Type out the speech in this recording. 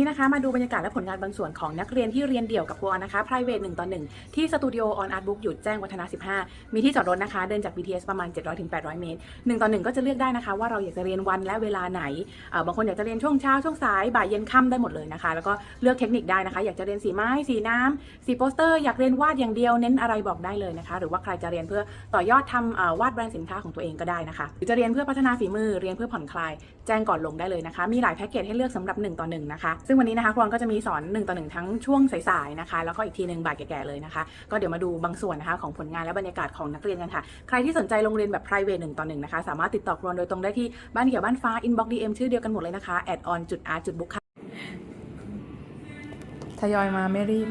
นะคะมาดูบรรยากาศและผลงานบางส่วนของนักเรียนที่เรียนเดี่ยวกับครูออนนะคะ private 1 ต่อ 1ที่สตูดิโอออนอาร์ตบุ๊กอยู่แจ้งวัฒนะ15มีที่จอดรถนะคะเดินจาก BTS ประมาณ 700-800 เมตร1 ต่อ 1ก็จะเลือกได้นะคะว่าเราอยากจะเรียนวันและเวลาไหนบางคนอยากจะเรียนช่วงเช้าช่วงสายบ่ายเย็นค่ำได้หมดเลยนะคะแล้วก็เลือกเทคนิคได้นะคะอยากจะเรียนสีไม้สีน้ำสีโปสเตอร์อยากเรียนวาดอย่างเดียวเน้นอะไรบอกได้เลยนะคะหรือว่าใครจะเรียนเพื่อต่อยอดทำวาดแบรนด์สินค้าของตัวเองก็ได้นะคะหรือจะเรียนเพื่อพัฒนาฝีมือเรียนเพื่อผ่อนคลายแจ้งก่อนลงได้เลยนะคะมีหลายแพ็กเกจให้เลือกสำหรับ1 ต่อ 1นะคะซึ่งวันนี้นะคะครูออนก็จะมีสอน1 ต่อ 1ทั้งช่วงสายๆนะคะแล้วก็อีกทีนึงบ่ายแก่ๆเลยนะคะก็เดี๋ยวมาดูบางส่วนนะคะของผลงานและบรรยากาศของนักเรียนกันค่ะใครที่สนใจโรงเรียนแบบ private 1 ต่อ 1นะคะสามารถติดต่อครูออนโดยตรงได้ที่บ้านเขียวบ้านฟ้า inbox DM ชื่อเดียวกันหมดเลยนะคะ @on.art.book ค่ะทยอยมาไม่รีบ